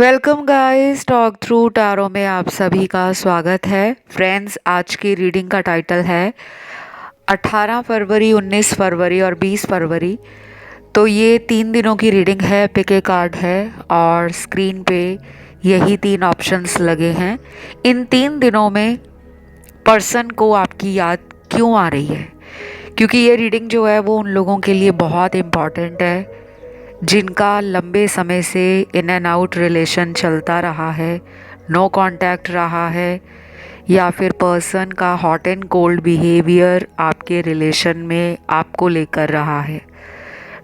Welcome guys, talk through टारो में आप सभी का स्वागत है। फ्रेंड्स, आज की रीडिंग का टाइटल है 18 फरवरी, 19 फरवरी और 20 फरवरी। तो ये 3 दिनों की रीडिंग है। पिक ए कार्ड है और स्क्रीन पे यही 3 ऑप्शंस लगे हैं। इन 3 दिनों में पर्सन को आपकी याद क्यों आ रही है? क्योंकि ये रीडिंग जो है वो उन लोगों के लिए बहुत इम्पॉर्टेंट है जिनका लंबे समय से इन एंड आउट रिलेशन चलता रहा है, नो कांटेक्ट रहा है, या फिर पर्सन का हॉट एंड कोल्ड बिहेवियर आपके रिलेशन में आपको लेकर रहा है।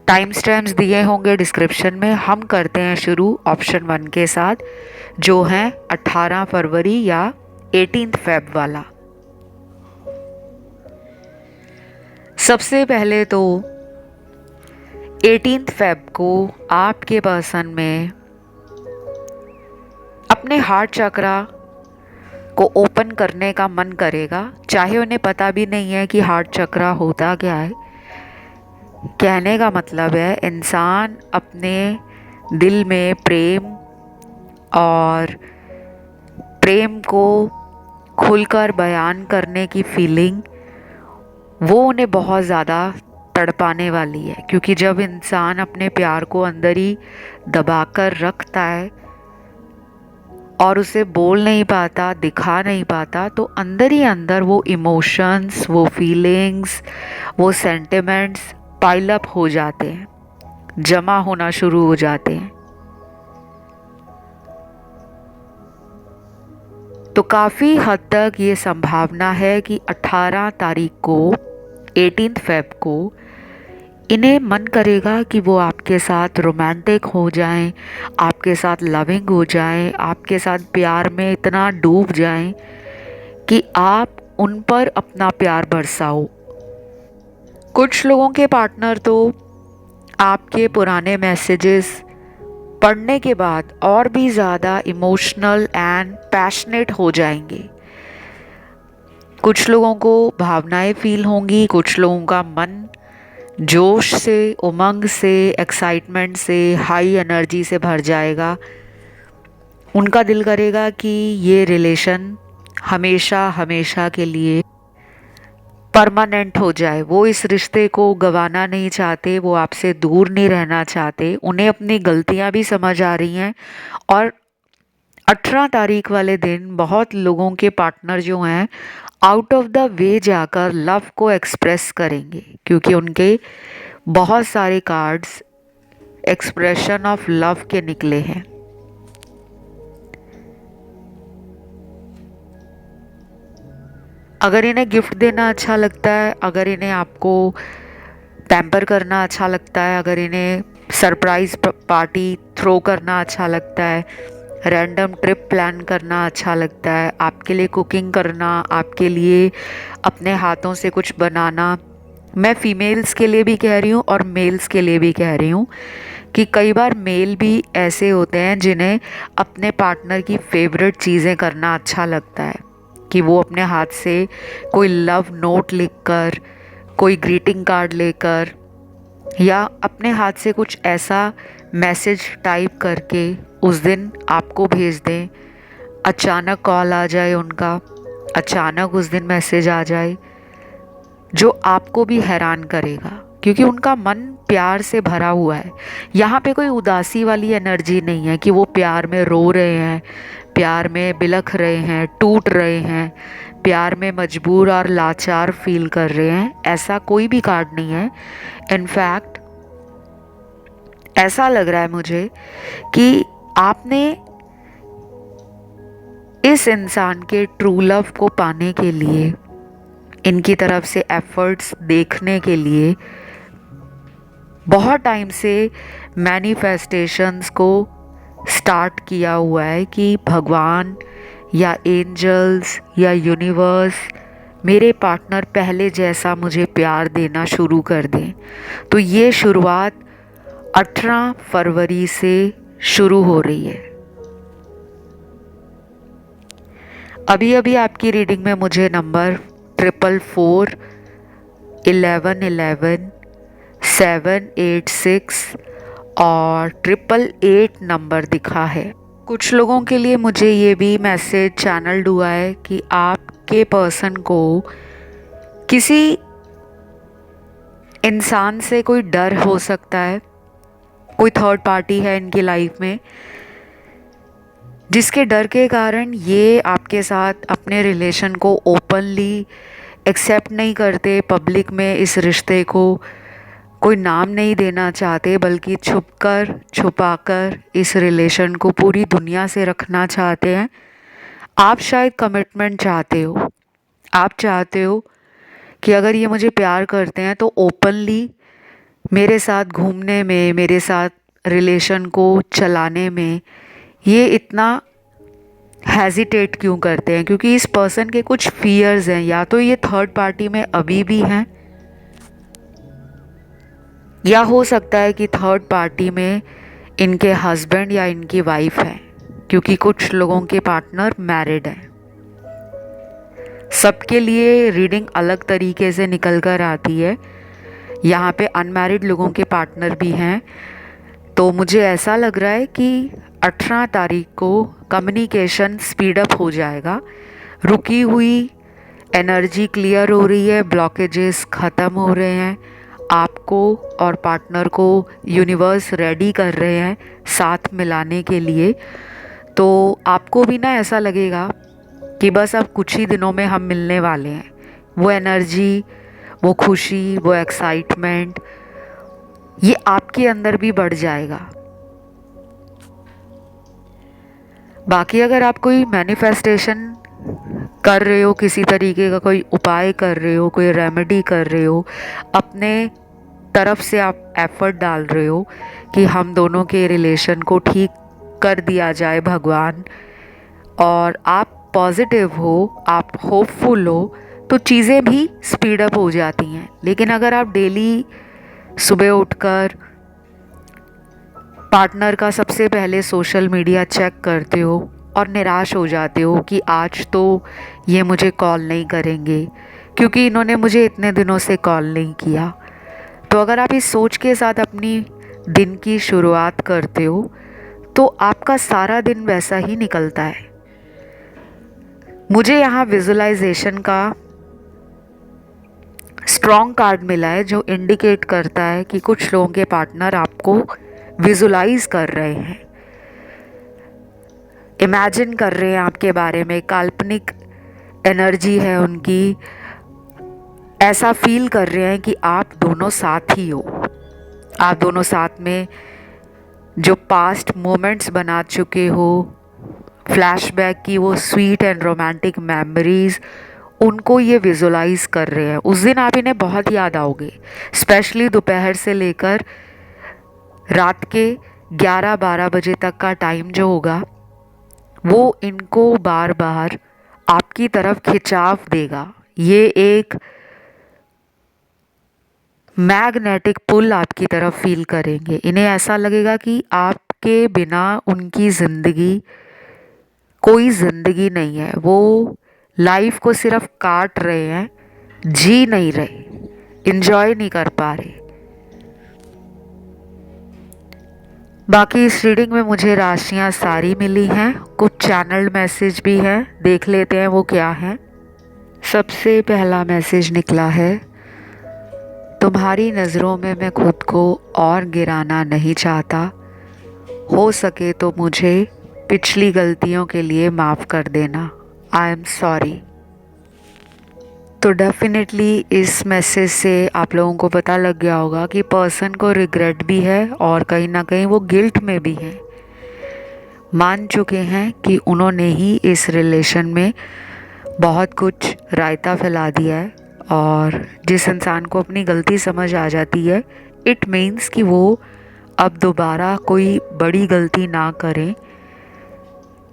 टाइम स्टैम्प्स दिए होंगे डिस्क्रिप्शन में। हम करते हैं शुरू ऑप्शन 1 के साथ, जो है 18 फरवरी या 18 फेब वाला। सबसे पहले तो 18 फेब को आपके पर्सन में अपने हार्ट चक्रा को ओपन करने का मन करेगा, चाहे उन्हें पता भी नहीं है कि हार्ट चक्रा होता क्या है। कहने का मतलब है इंसान अपने दिल में प्रेम को खुलकर बयान करने की फीलिंग, वो उन्हें बहुत ज़्यादा तड़पाने वाली है। क्योंकि जब इंसान अपने प्यार को अंदर ही दबाकर रखता है और उसे बोल नहीं पाता, दिखा नहीं पाता, तो अंदर ही अंदर वो इमोशंस, वो फीलिंग्स, वो सेंटिमेंट्स पाइल अप हो जाते हैं, जमा होना शुरू हो जाते हैं। तो काफ़ी हद तक ये संभावना है कि 18 तारीख को, 18 फेब को, इन्हें मन करेगा कि वो आपके साथ रोमांटिक हो जाएं, आपके साथ लविंग हो जाएं, आपके साथ प्यार में इतना डूब जाएं कि आप उन पर अपना प्यार बरसाओ। कुछ लोगों के पार्टनर तो आपके पुराने मैसेजेस पढ़ने के बाद और भी ज़्यादा इमोशनल एंड पैशनेट हो जाएंगे। कुछ लोगों को भावनाएं फील होंगी, कुछ लोगों का मन जोश से, उमंग से, एक्साइटमेंट से, हाई एनर्जी से भर जाएगा। उनका दिल करेगा कि ये रिलेशन हमेशा हमेशा के लिए परमानेंट हो जाए। वो इस रिश्ते को गंवाना नहीं चाहते, वो आपसे दूर नहीं रहना चाहते। उन्हें अपनी गलतियां भी समझ आ रही हैं। और 18 तारीख वाले दिन बहुत लोगों के पार्टनर जो हैं आउट ऑफ द वे जाकर लव को एक्सप्रेस करेंगे, क्योंकि उनके बहुत सारे कार्ड्स एक्सप्रेशन ऑफ लव के निकले हैं। अगर इन्हें गिफ्ट देना अच्छा लगता है, अगर इन्हें आपको पैम्पर करना अच्छा लगता है, अगर इन्हें सरप्राइज पार्टी थ्रो करना अच्छा लगता है, रैंडम ट्रिप प्लान करना अच्छा लगता है, आपके लिए कुकिंग करना, आपके लिए अपने हाथों से कुछ बनाना, मैं फीमेल्स के लिए भी कह रही हूँ और मेल्स के लिए भी कह रही हूँ कि कई बार मेल भी ऐसे होते हैं जिन्हें अपने पार्टनर की फेवरेट चीज़ें करना अच्छा लगता है, कि वो अपने हाथ से कोई लव नोट लिखकर, कोई ग्रीटिंग कार्ड लेकर, या अपने हाथ से कुछ ऐसा मैसेज टाइप करके उस दिन आपको भेज दें। अचानक कॉल आ जाए उनका, अचानक उस दिन मैसेज आ जाए, जो आपको भी हैरान करेगा, क्योंकि उनका मन प्यार से भरा हुआ है। यहाँ पे कोई उदासी वाली एनर्जी नहीं है कि वो प्यार में रो रहे हैं, प्यार में बिलख रहे हैं, टूट रहे हैं, प्यार में मजबूर और लाचार फील कर रहे हैं। ऐसा कोई भी कार्ड नहीं है। इनफैक्ट ऐसा लग रहा है मुझे कि आपने इस इंसान के ट्रू लव को पाने के लिए, इनकी तरफ से एफर्ट्स देखने के लिए बहुत टाइम से मैनिफेस्टेशंस को स्टार्ट किया हुआ है कि भगवान या एंजल्स या यूनिवर्स मेरे पार्टनर पहले जैसा मुझे प्यार देना शुरू कर दें। तो ये शुरुआत 18 फरवरी से शुरू हो रही है। अभी अभी आपकी रीडिंग में मुझे नंबर 444, 1111, 786 और 888 नंबर दिखा है। कुछ लोगों के लिए मुझे ये भी मैसेज चैनल्ड हुआ है कि आपके पर्सन को किसी इंसान से कोई डर हो सकता है, कोई थर्ड पार्टी है इनकी लाइफ में जिसके डर के कारण ये आपके साथ अपने रिलेशन को ओपनली एक्सेप्ट नहीं करते, पब्लिक में इस रिश्ते को कोई नाम नहीं देना चाहते, बल्कि छुपाकर इस रिलेशन को पूरी दुनिया से रखना चाहते हैं। आप शायद कमिटमेंट चाहते हो, आप चाहते हो कि अगर ये मुझे प्यार करते हैं तो ओपनली मेरे साथ घूमने में, मेरे साथ रिलेशन को चलाने में ये इतना हेजिटेट क्यों करते हैं, क्योंकि इस पर्सन के कुछ फियर्स हैं। या तो ये थर्ड पार्टी में अभी भी हैं, या हो सकता है कि थर्ड पार्टी में इनके हस्बैंड या इनकी वाइफ है, क्योंकि कुछ लोगों के पार्टनर मैरिड हैं। सबके लिए रीडिंग अलग तरीके से निकल कर आती है। यहाँ पे अनमैरिड लोगों के पार्टनर भी हैं, तो मुझे ऐसा लग रहा है कि 18 तारीख को कम्युनिकेशन स्पीड अप हो जाएगा। रुकी हुई एनर्जी क्लियर हो रही है, ब्लॉकेजेस ख़त्म हो रहे हैं, आपको और पार्टनर को यूनिवर्स रेडी कर रहे हैं साथ मिलाने के लिए। तो आपको भी ना ऐसा लगेगा कि बस अब कुछ ही दिनों में हम मिलने वाले हैं। वो एनर्जी, वो खुशी, वो एक्साइटमेंट, ये आपके अंदर भी बढ़ जाएगा। बाकी अगर आप कोई मैनिफेस्टेशन कर रहे हो, किसी तरीके का कोई उपाय कर रहे हो, कोई रेमेडी कर रहे हो, अपने तरफ से आप एफर्ट डाल रहे हो कि हम दोनों के रिलेशन को ठीक कर दिया जाए भगवान, और आप पॉजिटिव हो, आप होपफुल हो, तो चीज़ें भी स्पीड अप हो जाती हैं। लेकिन अगर आप डेली सुबह उठकर पार्टनर का सबसे पहले सोशल मीडिया चेक करते हो और निराश हो जाते हो कि आज तो ये मुझे कॉल नहीं करेंगे क्योंकि इन्होंने मुझे इतने दिनों से कॉल नहीं किया, तो अगर आप इस सोच के साथ अपनी दिन की शुरुआत करते हो तो आपका सारा दिन वैसा ही निकलता है। मुझे यहाँ विजुअलाइजेशन का स्ट्रॉन्ग कार्ड मिला है जो इंडिकेट करता है कि कुछ लोगों के पार्टनर आपको विजुलाइज कर रहे हैं, इमेजिन कर रहे हैं आपके बारे में, काल्पनिक एनर्जी है उनकी, ऐसा फील कर रहे हैं कि आप दोनों साथ ही हो, आप दोनों साथ में जो पास्ट मोमेंट्स बना चुके हो, फ्लैशबैक की वो स्वीट एंड रोमांटिक मेमोरीज, उनको ये विजुलाइज कर रहे हैं। उस दिन आप इन्हें बहुत याद आओगे, स्पेशली दोपहर से लेकर रात के 11-12 बजे तक का टाइम जो होगा वो इनको बार बार आपकी तरफ खिंचाव देगा। ये एक मैग्नेटिक पुल आपकी तरफ फील करेंगे। इन्हें ऐसा लगेगा कि आपके बिना उनकी ज़िंदगी कोई ज़िंदगी नहीं है, वो लाइफ को सिर्फ काट रहे हैं, जी नहीं रहे, इंजॉय नहीं कर पा रहे। बाकी इस रीडिंग में मुझे राशियां सारी मिली हैं, कुछ चैनल्ड मैसेज भी हैं, देख लेते हैं वो क्या है। सबसे पहला मैसेज निकला है, तुम्हारी नज़रों में मैं खुद को और गिराना नहीं चाहता, हो सके तो मुझे पिछली गलतियों के लिए माफ़ कर देना, आई एम सॉरी। तो डेफिनेटली इस मैसेज से आप लोगों को पता लग गया होगा कि पर्सन को रिग्रेट भी है और कहीं ना कहीं वो गिल्ट में भी है। मान चुके हैं कि उन्होंने ही इस रिलेशन में बहुत कुछ रायता फैला दिया है, और जिस इंसान को अपनी गलती समझ आ जाती है, इट मीन्स कि वो अब दोबारा कोई बड़ी गलती ना करें।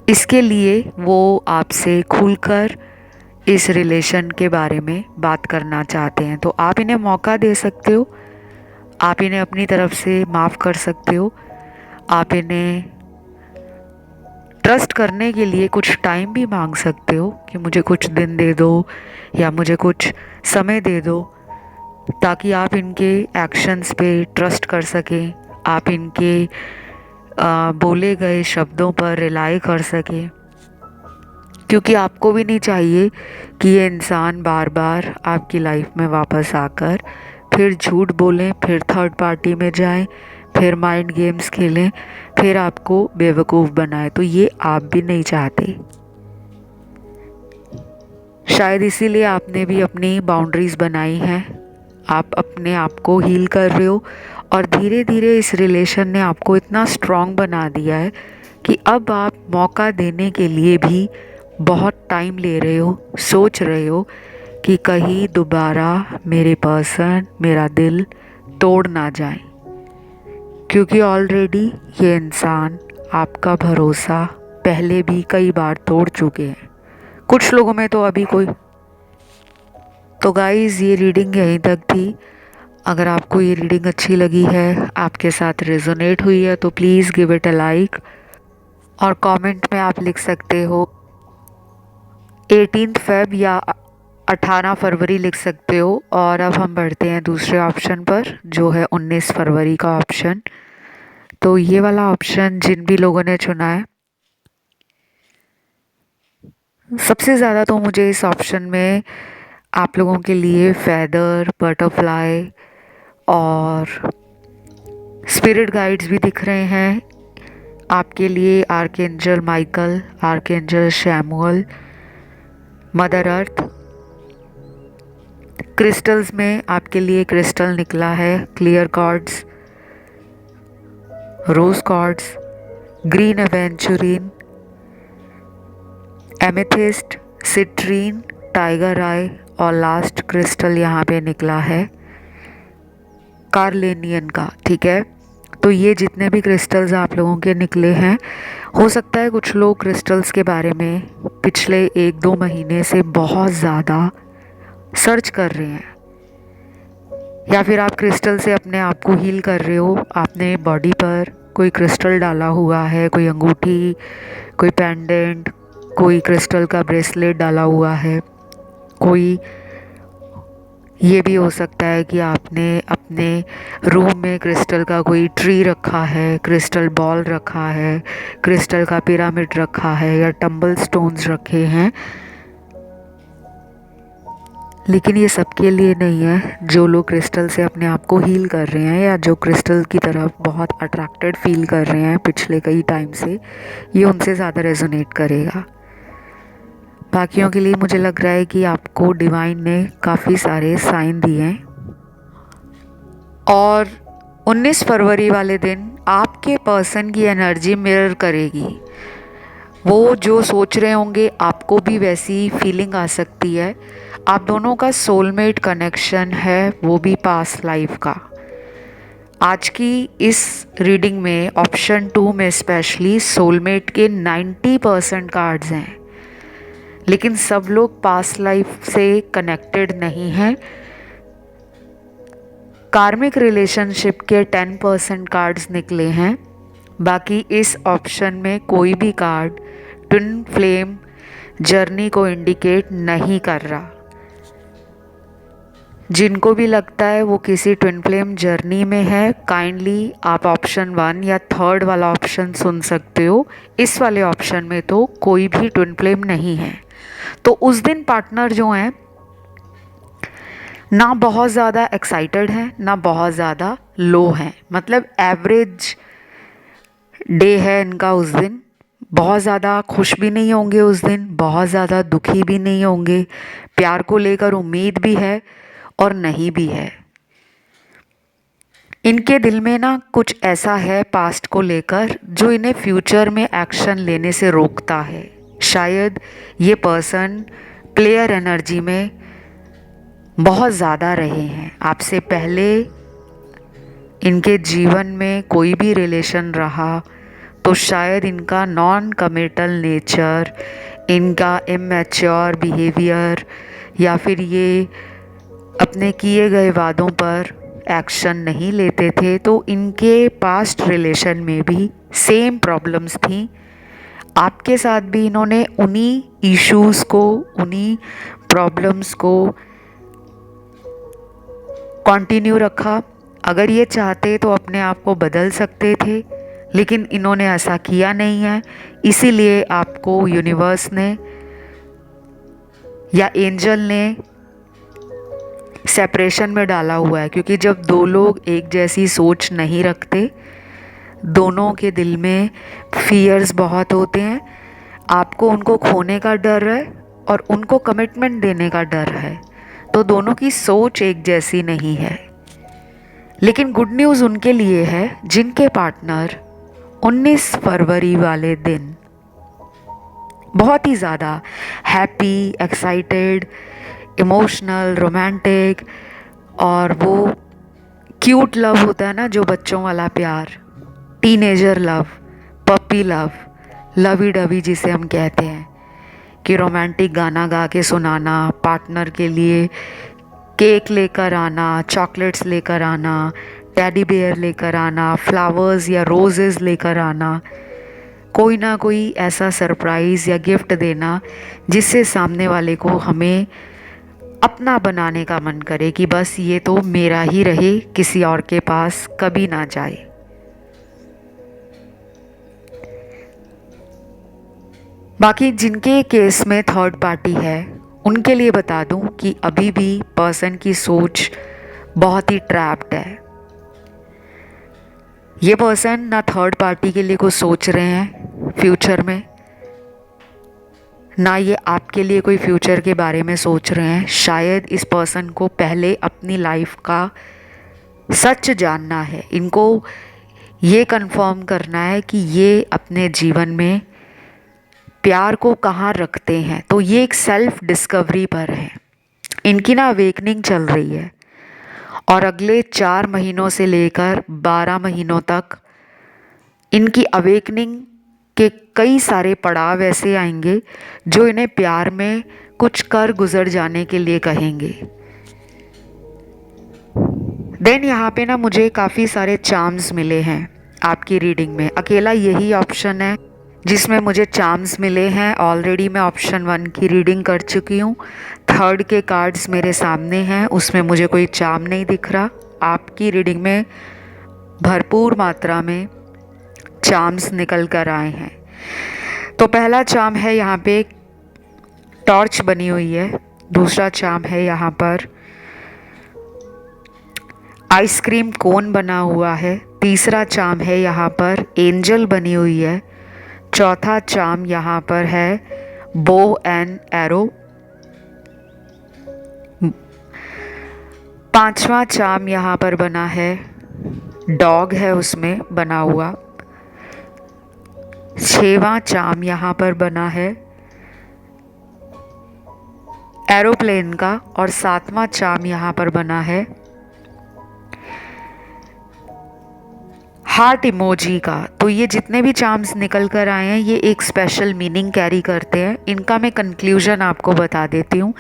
इसके लिए वो आपसे खुलकर इस रिलेशन के बारे में बात करना चाहते हैं। तो आप इन्हें मौका दे सकते हो, आप इन्हें अपनी तरफ से माफ़ कर सकते हो, आप इन्हें ट्रस्ट करने के लिए कुछ टाइम भी मांग सकते हो कि मुझे कुछ दिन दे दो या मुझे कुछ समय दे दो, ताकि आप इनके एक्शंस पे ट्रस्ट कर सकें, आप इनके बोले गए शब्दों पर रिलाई कर सके, क्योंकि आपको भी नहीं चाहिए कि ये इंसान बार बार आपकी लाइफ में वापस आकर फिर झूठ बोलें, फिर थर्ड पार्टी में जाएं, फिर माइंड गेम्स खेलें, फिर आपको बेवकूफ़ बनाए। तो ये आप भी नहीं चाहते। शायद इसीलिए आपने भी अपनी बाउंड्रीज़ बनाई हैं। आप अपने आप को हील कर रहे हो और धीरे धीरे इस रिलेशन ने आपको इतना स्ट्रॉन्ग बना दिया है कि अब आप मौका देने के लिए भी बहुत टाइम ले रहे हो, सोच रहे हो कि कहीं दोबारा मेरे पर्सन मेरा दिल तोड़ ना जाए, क्योंकि ऑलरेडी ये इंसान आपका भरोसा पहले भी कई बार तोड़ चुके हैं, कुछ लोगों में तो अभी कोई। तो गाइज़, ये रीडिंग यहीं तक थी। अगर आपको ये रीडिंग अच्छी लगी है, आपके साथ रेजोनेट हुई है, तो please give it a like और कमेंट में आप लिख सकते हो 18 फेब या 18 फरवरी लिख सकते हो। और अब हम बढ़ते हैं दूसरे ऑप्शन पर, जो है 19 फरवरी का ऑप्शन। तो ये वाला ऑप्शन जिन भी लोगों ने चुना है, सबसे ज़्यादा तो मुझे इस ऑप्शन में आप लोगों के लिए फेदर, बटरफ्लाई और स्पिरिट गाइड्स भी दिख रहे हैं। आपके लिए archangel Michael, archangel Chamuel, mother earth. Crystals में आपके लिए क्रिस्टल निकला है clear quartz, rose quartz, green aventurine, amethyst, citrine, tiger eye और लास्ट क्रिस्टल यहाँ पे निकला है कार्लेनियन का। ठीक है, तो ये जितने भी क्रिस्टल्स आप लोगों के निकले हैं, हो सकता है कुछ लोग क्रिस्टल्स के बारे में पिछले 1-2 महीने से बहुत ज़्यादा सर्च कर रहे हैं, या फिर आप क्रिस्टल से अपने आप को हील कर रहे हो। आपने बॉडी पर कोई क्रिस्टल डाला हुआ है, कोई अंगूठी, कोई पेंडेंट, कोई क्रिस्टल का ब्रेसलेट डाला हुआ है, कोई ये भी हो सकता है कि आपने अपने रूम में क्रिस्टल का कोई ट्री रखा है, क्रिस्टल बॉल रखा है, क्रिस्टल का पिरामिड रखा है या टम्बल स्टोन्स रखे हैं। लेकिन ये सबके लिए नहीं है। जो लोग क्रिस्टल से अपने आप को हील कर रहे हैं या जो क्रिस्टल की तरफ बहुत अट्रैक्टेड फील कर रहे हैं पिछले कई टाइम से, ये उनसे ज़्यादा रेजोनेट करेगा। बाकियों के लिए मुझे लग रहा है कि आपको डिवाइन ने काफ़ी सारे साइन दिए हैं और 19 फरवरी वाले दिन आपके पर्सन की एनर्जी मिरर करेगी। वो जो सोच रहे होंगे आपको भी वैसी फीलिंग आ सकती है। आप दोनों का सोलमेट कनेक्शन है, वो भी पास्ट लाइफ का। आज की इस रीडिंग में ऑप्शन 2 में स्पेशली सोलमेट के 90% कार्ड्स हैं, लेकिन सब लोग पास्ट लाइफ से कनेक्टेड नहीं हैं। कार्मिक रिलेशनशिप के 10% कार्ड्स निकले हैं। बाकी इस ऑप्शन में कोई भी कार्ड ट्विन फ्लेम जर्नी को इंडिकेट नहीं कर रहा। जिनको भी लगता है वो किसी ट्विन फ्लेम जर्नी में है, काइंडली आप ऑप्शन 1 या 3rd वाला ऑप्शन सुन सकते हो। इस वाले ऑप्शन में तो कोई भी ट्विन फ्लेम नहीं है। तो उस दिन पार्टनर जो हैं ना बहुत ज़्यादा एक्साइटेड हैं, ना बहुत ज़्यादा लो हैं, मतलब एवरेज डे है इनका उस दिन। बहुत ज़्यादा खुश भी नहीं होंगे उस दिन, बहुत ज़्यादा दुखी भी नहीं होंगे। प्यार को लेकर उम्मीद भी है और नहीं भी है। इनके दिल में ना कुछ ऐसा है पास्ट को लेकर जो इन्हें फ्यूचर में एक्शन लेने से रोकता है। शायद ये पर्सन प्लेयर एनर्जी में बहुत ज़्यादा रहे हैं। आपसे पहले इनके जीवन में कोई भी रिलेशन रहा तो शायद इनका नॉन कमिटल नेचर, इनका इमैच्योर बिहेवियर, या फिर ये अपने किए गए वादों पर एक्शन नहीं लेते थे, तो इनके पास्ट रिलेशन में भी सेम प्रॉब्लम्स थी। आपके साथ भी इन्होंने उन्हीं इश्यूज़ को, उन्हीं प्रॉब्लम्स को कंटिन्यू रखा। अगर ये चाहते तो अपने आप को बदल सकते थे, लेकिन इन्होंने ऐसा किया नहीं है, इसीलिए आपको यूनिवर्स ने या एंजल ने सेपरेशन में डाला हुआ है। क्योंकि जब दो लोग एक जैसी सोच नहीं रखते, दोनों के दिल में फियर्स बहुत होते हैं, आपको उनको खोने का डर है और उनको कमिटमेंट देने का डर है, तो दोनों की सोच एक जैसी नहीं है। लेकिन गुड न्यूज़ उनके लिए है जिनके पार्टनर 19 फरवरी वाले दिन बहुत ही ज़्यादा हैप्पी, एक्साइटेड, इमोशनल, रोमांटिक और वो क्यूट लव होता है ना, जो बच्चों वाला प्यार, teenager love, puppy love, lovey dovey जिसे हम कहते हैं, कि रोमांटिक गाना गा के सुनाना, पार्टनर के लिए केक लेकर आना, चॉकलेट्स लेकर आना, टेडी बियर लेकर आना, फ्लावर्स या रोजेज़ लेकर आना, कोई ना कोई ऐसा सरप्राइज़ या गिफ्ट देना जिससे सामने वाले को हमें अपना बनाने का मन करे कि बस ये तो मेरा ही रहे, किसी और के पास कभी ना जाए। बाकी जिनके केस में थर्ड पार्टी है उनके लिए बता दूं कि अभी भी पर्सन की सोच बहुत ही ट्रैप्ड है। ये पर्सन ना थर्ड पार्टी के लिए कुछ सोच रहे हैं फ्यूचर में, ना ये आपके लिए कोई फ्यूचर के बारे में सोच रहे हैं। शायद इस पर्सन को पहले अपनी लाइफ का सच जानना है, इनको ये कंफर्म करना है कि ये अपने जीवन में प्यार को कहाँ रखते हैं। तो ये एक सेल्फ डिस्कवरी पर है, इनकी ना अवेकनिंग चल रही है और अगले 4 महीनों से लेकर 12 महीनों तक इनकी अवेकनिंग के कई सारे पड़ाव ऐसे आएंगे जो इन्हें प्यार में कुछ कर गुजर जाने के लिए कहेंगे। देन यहाँ पे ना मुझे काफ़ी सारे चार्म्स मिले हैं आपकी रीडिंग में। अकेला यही ऑप्शन है जिसमें मुझे चार्म्स मिले हैं। ऑलरेडी मैं ऑप्शन 1 की रीडिंग कर चुकी हूँ। थर्ड के कार्ड्स मेरे सामने हैं, उसमें मुझे कोई चार्म नहीं दिख रहा। आपकी रीडिंग में भरपूर मात्रा में चार्म्स निकल कर आए हैं। तो पहला चार्म है यहाँ पे टॉर्च बनी हुई है, दूसरा चार्म है यहाँ पर आइसक्रीम कोन बना हुआ है, तीसरा चार्म है यहाँ पर एंजल बनी हुई है, चौथा चार्म यहाँ पर है बो एंड एरो, पांचवा चार्म यहाँ पर बना है डॉग है उसमें बना हुआ, छठवां चार्म यहाँ पर बना है एरोप्लेन का और सातवां चार्म यहाँ पर बना है हार्ट इमोजी का। तो ये जितने भी चार्म्स निकल कर आए हैं ये एक स्पेशल मीनिंग कैरी करते हैं। इनका मैं कंक्लूजन आपको बता देती हूँ।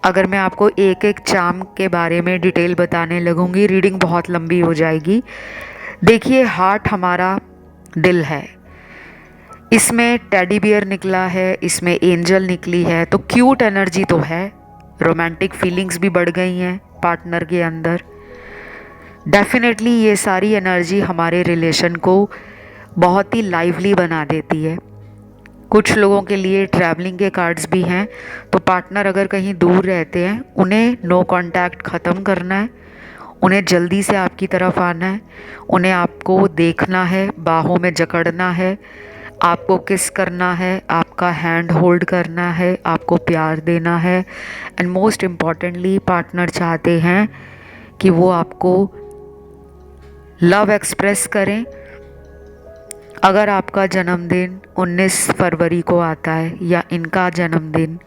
अगर मैं आपको एक एक चार्म के बारे में डिटेल बताने लगूंगी रीडिंग बहुत लंबी हो जाएगी। देखिए, हार्ट हमारा दिल है, इसमें टेडी बियर निकला है, इसमें एंजल निकली है, तो क्यूट एनर्जी तो है, रोमांटिक फीलिंग्स भी बढ़ गई हैं पार्टनर के अंदर। डेफिनेटली ये सारी एनर्जी हमारे रिलेशन को बहुत ही लाइवली बना देती है। कुछ लोगों के लिए ट्रैवलिंग के कार्ड्स भी हैं, तो पार्टनर अगर कहीं दूर रहते हैं उन्हें नो कांटेक्ट ख़त्म करना है, उन्हें जल्दी से आपकी तरफ आना है, उन्हें आपको देखना है, बाहों में जकड़ना है, आपको किस करना है, आपका हैंड होल्ड करना है, आपको प्यार देना है। एंड मोस्ट इम्पॉर्टेंटली पार्टनर चाहते हैं कि वो आपको लव एक्सप्रेस करें। अगर आपका जन्मदिन 19 फरवरी को आता है या इनका जन्मदिन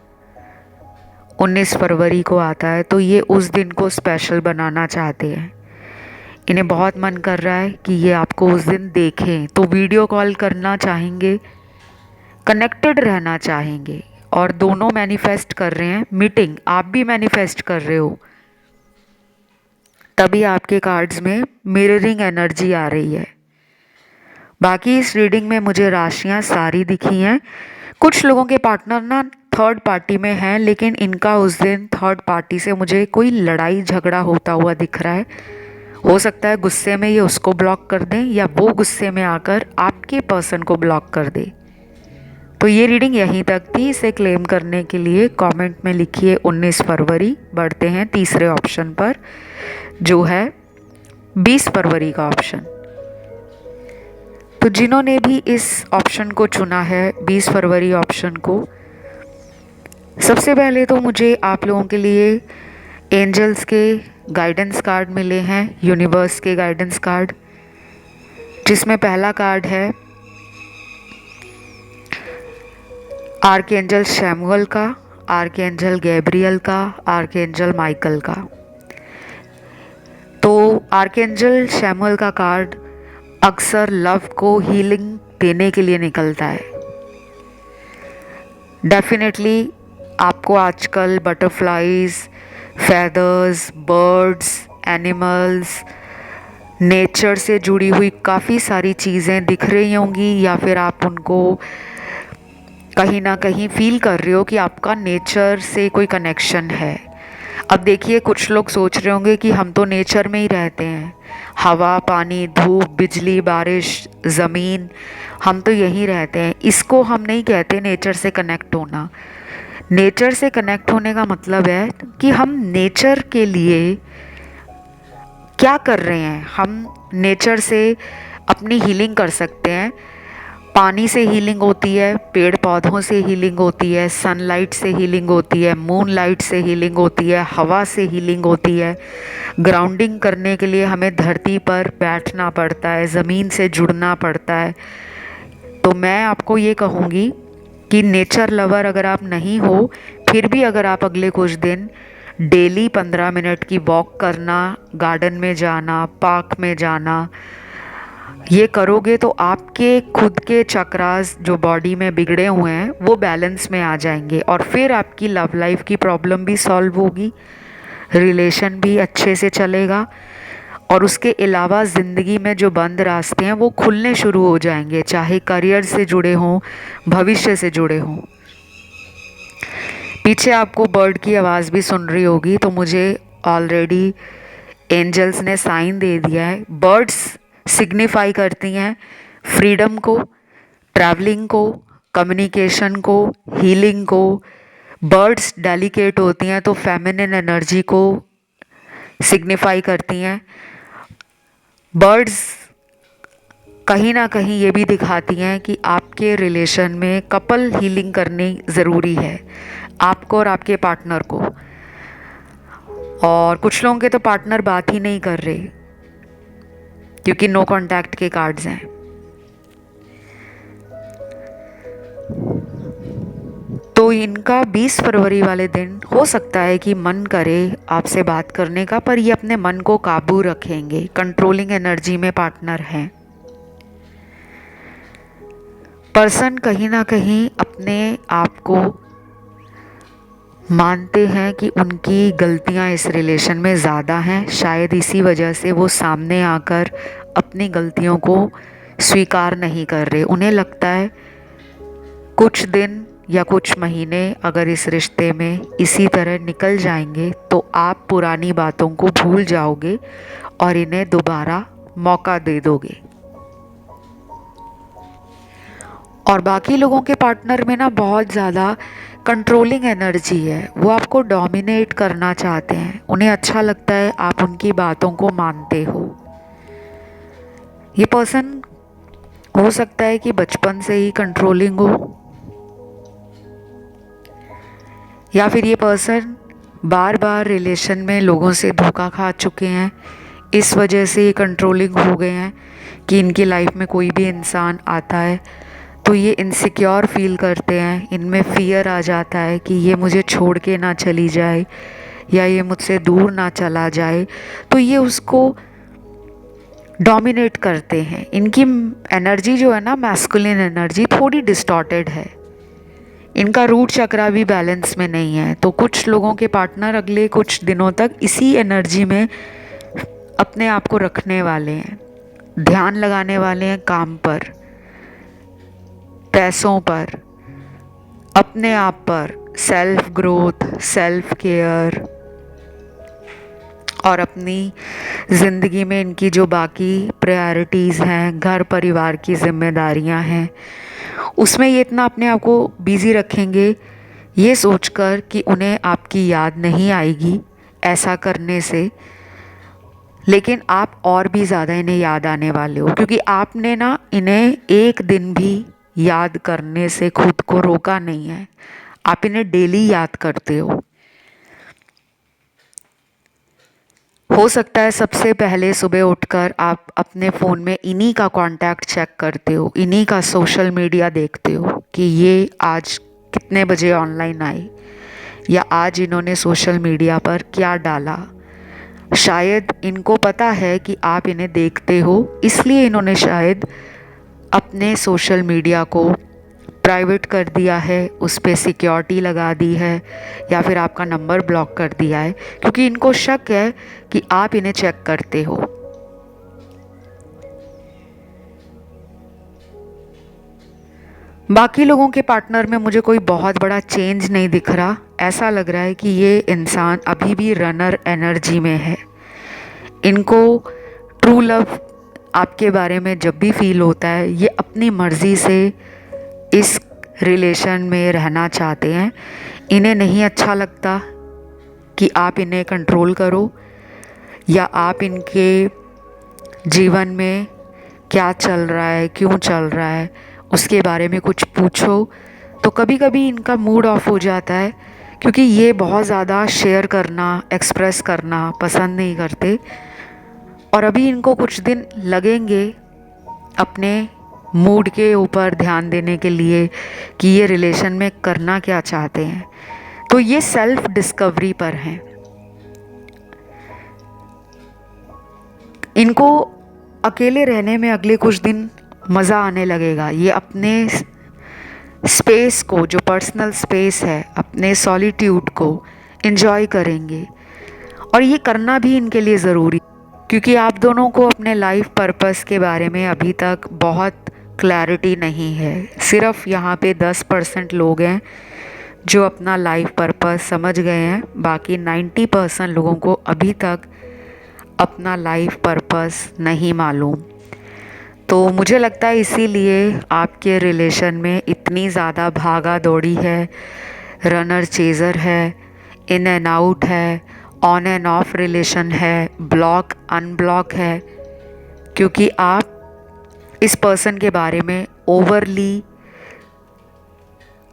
19 फरवरी को आता है तो ये उस दिन को स्पेशल बनाना चाहते हैं। इन्हें बहुत मन कर रहा है कि ये आपको उस दिन देखें, तो वीडियो कॉल करना चाहेंगे, कनेक्टेड रहना चाहेंगे और दोनों मैनिफेस्ट कर रहे हैं मीटिंग। आप भी मैनिफेस्ट कर रहे हो, तभी आपके कार्ड्स में मिररिंग एनर्जी आ रही है। बाकी इस रीडिंग में मुझे राशियां सारी दिखी हैं। कुछ लोगों के पार्टनर ना थर्ड पार्टी में हैं, लेकिन इनका उस दिन थर्ड पार्टी से मुझे कोई लड़ाई झगड़ा होता हुआ दिख रहा है हो सकता है गुस्से में ये उसको ब्लॉक कर दें या वो गुस्से में आकर आपके पर्सन को ब्लॉक कर दे। तो ये रीडिंग यहीं तक थी। इसे क्लेम करने के लिए कमेंट में लिखिए 19 फरवरी। बढ़ते हैं तीसरे ऑप्शन पर, जो है 20 फरवरी का ऑप्शन। तो जिन्होंने भी इस ऑप्शन को चुना है, 20 फरवरी ऑप्शन को, सबसे पहले तो मुझे आप लोगों के लिए एंजल्स के गाइडेंस कार्ड मिले हैं, यूनिवर्स के गाइडेंस कार्ड, जिसमें पहला कार्ड है आर्कएंजल शैमुअल का, आर्कएंजल गैब्रियल का, आर्कएंजल माइकल का। तो आर्कएंजल शैमुअल का कार्ड अक्सर लव को हीलिंग देने के लिए निकलता है। डेफिनेटली आपको आजकल butterflies, feathers, birds, animals, nature से जुड़ी हुई काफ़ी सारी चीज़ें दिख रही होंगी, या फिर आप उनको कहीं ना कहीं फील कर रहे हो कि आपका नेचर से कोई कनेक्शन है। अब देखिए, कुछ लोग सोच रहे होंगे कि हम तो नेचर में ही रहते हैं, हवा, पानी, धूप, बिजली, बारिश, ज़मीन, हम तो यहीं रहते हैं। इसको हम नहीं कहते नेचर से कनेक्ट होना। नेचर से कनेक्ट होने का मतलब है कि हम नेचर के लिए क्या कर रहे हैं। हम नेचर से अपनी हीलिंग कर सकते हैं। पानी से हीलिंग होती है, पेड़ पौधों से हीलिंग होती है, सनलाइट से हीलिंग होती है, मून लाइट से हीलिंग होती है, हवा से हीलिंग होती है। ग्राउंडिंग करने के लिए हमें धरती पर बैठना पड़ता है, ज़मीन से जुड़ना पड़ता है। तो मैं आपको ये कहूँगी कि नेचर लवर अगर आप नहीं हो, फिर भी अगर आप अगले कुछ दिन डेली 15 मिनट की वॉक करना, गार्डन में जाना, पार्क में जाना, ये करोगे तो आपके खुद के चक्रास जो बॉडी में बिगड़े हुए हैं वो बैलेंस में आ जाएंगे, और फिर आपकी लव लाइफ की प्रॉब्लम भी सॉल्व होगी, रिलेशन भी अच्छे से चलेगा, और उसके अलावा ज़िंदगी में जो बंद रास्ते हैं वो खुलने शुरू हो जाएंगे, चाहे करियर से जुड़े हों, भविष्य से जुड़े हों। पीछे आपको बर्ड की आवाज़ भी सुन रही होगी, तो मुझे ऑलरेडी एंजल्स ने साइन दे दिया है। बर्ड्स सिग्निफाई करती हैं फ्रीडम को, ट्रैवलिंग को, कम्युनिकेशन को, हीलिंग को। बर्ड्स डेलिकेट होती हैं तो फेमिनिन एनर्जी को सिग्निफाई करती हैं। बर्ड्स कहीं ना कहीं ये भी दिखाती हैं कि आपके रिलेशन में कपल हीलिंग करनी ज़रूरी है, आपको और आपके पार्टनर को। और कुछ लोगों के तो पार्टनर बात ही नहीं कर रहे क्योंकि नो कांटेक्ट के कार्ड्स हैं। तो इनका 20 फरवरी वाले दिन हो सकता है कि मन करे आपसे बात करने का, पर ये अपने मन को काबू रखेंगे। कंट्रोलिंग एनर्जी में पार्टनर हैं। पर्सन कहीं ना कहीं अपने आप को मानते हैं कि उनकी गलतियां इस रिलेशन में ज़्यादा हैं। शायद इसी वजह से वो सामने आकर अपनी गलतियों को स्वीकार नहीं कर रहे। उन्हें लगता है कुछ दिन या कुछ महीने अगर इस रिश्ते में इसी तरह निकल जाएंगे तो आप पुरानी बातों को भूल जाओगे और इन्हें दोबारा मौका दे दोगे। और बाकी लोगों के पार्टनर में ना बहुत ज़्यादा कंट्रोलिंग एनर्जी है। वो आपको डोमिनेट करना चाहते हैं। उन्हें अच्छा लगता है आप उनकी बातों को मानते हो। ये पर्सन हो सकता है कि बचपन से ही कंट्रोलिंग हो, या फिर ये पर्सन बार बार रिलेशन में लोगों से धोखा खा चुके हैं, इस वजह से ये कंट्रोलिंग हो गए हैं कि इनकी लाइफ में कोई भी इंसान आता है तो ये इनसिक्योर फील करते हैं। इनमें फियर आ जाता है कि ये मुझे छोड़ के ना चली जाए या ये मुझसे दूर ना चला जाए, तो ये उसको डोमिनेट करते हैं। इनकी एनर्जी जो है ना, मैस्कुलिन एनर्जी, थोड़ी डिस्टॉर्टेड है। इनका रूट चक्रा भी बैलेंस में नहीं है। तो कुछ लोगों के पार्टनर अगले कुछ दिनों तक इसी एनर्जी में अपने आप को रखने वाले हैं, ध्यान लगाने वाले हैं काम पर, पैसों पर, अपने आप पर, सेल्फ ग्रोथ, सेल्फ केयर और अपनी ज़िंदगी में इनकी जो बाकी प्रायोरिटीज़ हैं, घर परिवार की जिम्मेदारियां हैं, उसमें ये इतना अपने आप को बिज़ी रखेंगे ये सोचकर कि उन्हें आपकी याद नहीं आएगी ऐसा करने से, लेकिन आप और भी ज़्यादा इन्हें याद आने वाले हो, क्योंकि आपने ना इन्हें एक दिन भी याद करने से खुद को रोका नहीं है। आप इन्हें डेली याद करते हो सकता है सबसे पहले सुबह उठकर आप अपने फ़ोन में इन्हीं का कांटेक्ट चेक करते हो, इन्हीं का सोशल मीडिया देखते हो कि ये आज कितने बजे ऑनलाइन आए या आज इन्होंने सोशल मीडिया पर क्या डाला। शायद इनको पता है कि आप इन्हें देखते हो, इसलिए इन्होंने शायद अपने सोशल मीडिया को प्राइवेट कर दिया है, उस पर सिक्योरिटी लगा दी है या फिर आपका नंबर ब्लॉक कर दिया है, क्योंकि इनको शक है कि आप इन्हें चेक करते हो। बाकी लोगों के पार्टनर में मुझे कोई बहुत बड़ा चेंज नहीं दिख रहा। ऐसा लग रहा है कि ये इंसान अभी भी रनर एनर्जी में है। इनको ट्रू लव आपके बारे में जब भी फील होता है, ये अपनी मर्ज़ी से इस रिलेशन में रहना चाहते हैं। इन्हें नहीं अच्छा लगता कि आप इन्हें कंट्रोल करो या आप इनके जीवन में क्या चल रहा है, क्यों चल रहा है, उसके बारे में कुछ पूछो तो कभी कभी इनका मूड ऑफ हो जाता है, क्योंकि ये बहुत ज़्यादा शेयर करना, एक्सप्रेस करना पसंद नहीं करते। और अभी इनको कुछ दिन लगेंगे अपने मूड के ऊपर ध्यान देने के लिए कि ये रिलेशन में करना क्या चाहते हैं। तो ये सेल्फ डिस्कवरी पर हैं। इनको अकेले रहने में अगले कुछ दिन मज़ा आने लगेगा। ये अपने स्पेस को, जो पर्सनल स्पेस है, अपने सॉलिट्यूड को एंजॉय करेंगे। और ये करना भी इनके लिए ज़रूरी, क्योंकि आप दोनों को अपने लाइफ पर्पस के बारे में अभी तक बहुत क्लैरिटी नहीं है। सिर्फ यहाँ पे 10% लोग हैं जो अपना लाइफ पर्पस समझ गए हैं, बाकी 90% लोगों को अभी तक अपना लाइफ पर्पस नहीं मालूम। तो मुझे लगता है इसीलिए आपके रिलेशन में इतनी ज़्यादा भागा दौड़ी है, रनर चेज़र है, इन एंड आउट है, ऑन एंड ऑफ रिलेशन है, ब्लॉक अनब्लॉक है, क्योंकि आप इस पर्सन के बारे में ओवरली,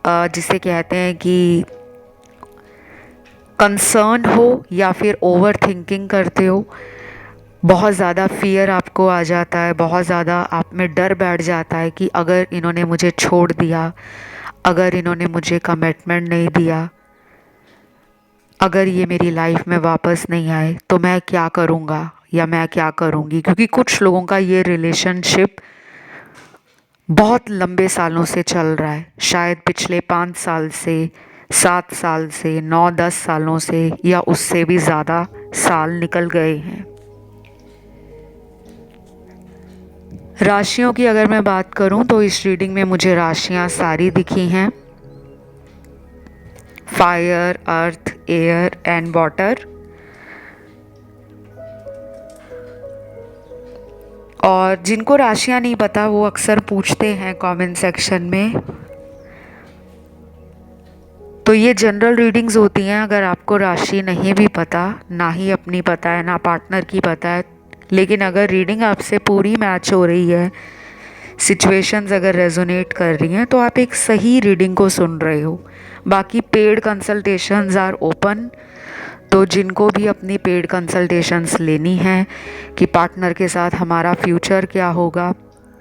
जिसे कहते हैं कि कंसर्न हो या फिर ओवर थिंकिंग करते हो। बहुत ज़्यादा फियर आपको आ जाता है, बहुत ज़्यादा आप में डर बैठ जाता है कि अगर इन्होंने मुझे छोड़ दिया, अगर इन्होंने मुझे कमिटमेंट नहीं दिया, अगर ये मेरी लाइफ में वापस नहीं आए तो मैं क्या करूँगा या मैं क्या करूँगी। क्योंकि कुछ लोगों का ये रिलेशनशिप बहुत लंबे सालों से चल रहा है, शायद पिछले 5 साल से, 7 साल से, 9-10 सालों से, या उससे भी ज़्यादा साल निकल गए हैं। राशियों की अगर मैं बात करूं तो इस रीडिंग में मुझे राशियां सारी दिखी हैं, fire, earth, air and water. और जिनको राशियां नहीं पता वो अक्सर पूछते हैं कमेंट सेक्शन में। तो ये जनरल रीडिंग्स होती हैं। अगर आपको राशि नहीं भी पता, ना ही अपनी पता है, ना पार्टनर की पता है, लेकिन अगर रीडिंग आपसे पूरी मैच हो रही है, सिचुएशंस अगर रेजोनेट कर रही हैं, तो आप एक सही रीडिंग को सुन रहे हो। बाकी पेड कंसल्टेशंस आर ओपन, तो जिनको भी अपनी पेड कंसल्टेशंस लेनी है कि पार्टनर के साथ हमारा फ्यूचर क्या होगा,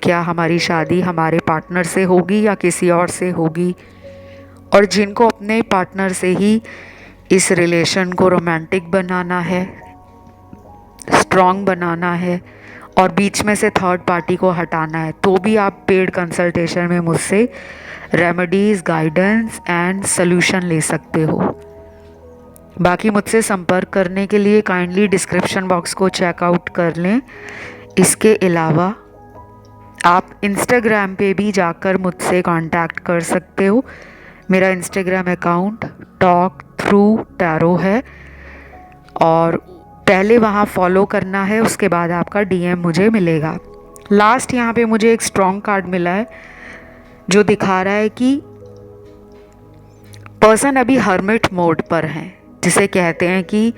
क्या हमारी शादी हमारे पार्टनर से होगी या किसी और से होगी, और जिनको अपने पार्टनर से ही इस रिलेशन को रोमांटिक बनाना है, स्ट्रॉन्ग बनाना है और बीच में से थर्ड पार्टी को हटाना है, तो भी आप पेड कंसल्टेशन में मुझसे रेमेडीज़, गाइडेंस एंड सॉल्यूशन ले सकते हो। बाकी मुझसे संपर्क करने के लिए काइंडली डिस्क्रिप्शन बॉक्स को चेकआउट कर लें। इसके अलावा आप इंस्टाग्राम पे भी जाकर मुझसे कांटेक्ट कर सकते हो। मेरा Instagram account talk through tarot है और पहले वहाँ फॉलो करना है, उसके बाद आपका डीएम मुझे मिलेगा। लास्ट यहाँ पे मुझे एक स्ट्रॉन्ग कार्ड मिला है जो दिखा रहा है कि पर्सन अभी हर्मिट मोड पर है, जिसे कहते हैं कि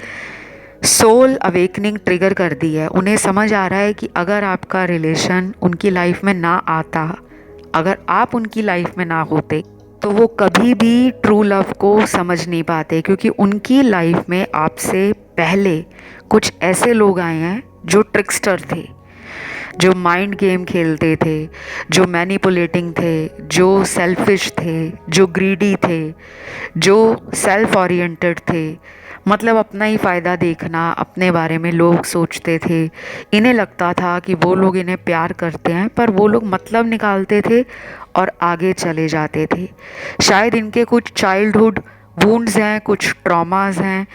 सोल अवेकनिंग ट्रिगर कर दी है। उन्हें समझ आ रहा है कि अगर आपका रिलेशन उनकी लाइफ में ना आता, अगर आप उनकी लाइफ में ना होते, तो वो कभी भी ट्रू लव को समझ नहीं पाते, क्योंकि उनकी लाइफ में आपसे पहले कुछ ऐसे लोग आए हैं जो ट्रिक्स्टर थे, जो माइंड गेम खेलते थे, जो मैनिपुलेटिंग थे, जो सेल्फिश थे, जो ग्रीडी थे, जो सेल्फ ओरिएंटेड थे। मतलब अपना ही फ़ायदा देखना, अपने बारे में लोग सोचते थे। इन्हें लगता था कि वो लोग इन्हें प्यार करते हैं, पर वो लोग मतलब निकालते थे और आगे चले जाते थे। शायद इनके कुछ चाइल्डहुड वुंड्स हैं, कुछ ट्रॉमास हैं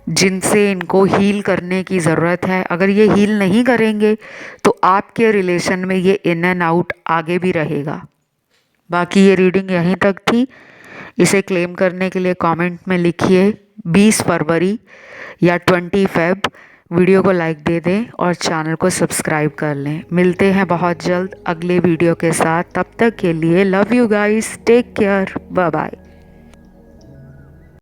जिनसे इनको हील करने की ज़रूरत है। अगर ये हील नहीं करेंगे तो आपके रिलेशन में ये इन एंड आउट आगे भी रहेगा। बाकी ये रीडिंग यहीं तक थी। इसे क्लेम करने के लिए कमेंट में लिखिए 20 फरवरी या 20 फेब। वीडियो को लाइक दे दें और चैनल को सब्सक्राइब कर लें। मिलते हैं बहुत जल्द अगले वीडियो के साथ। तब तक के लिए love you guys, take care, bye bye.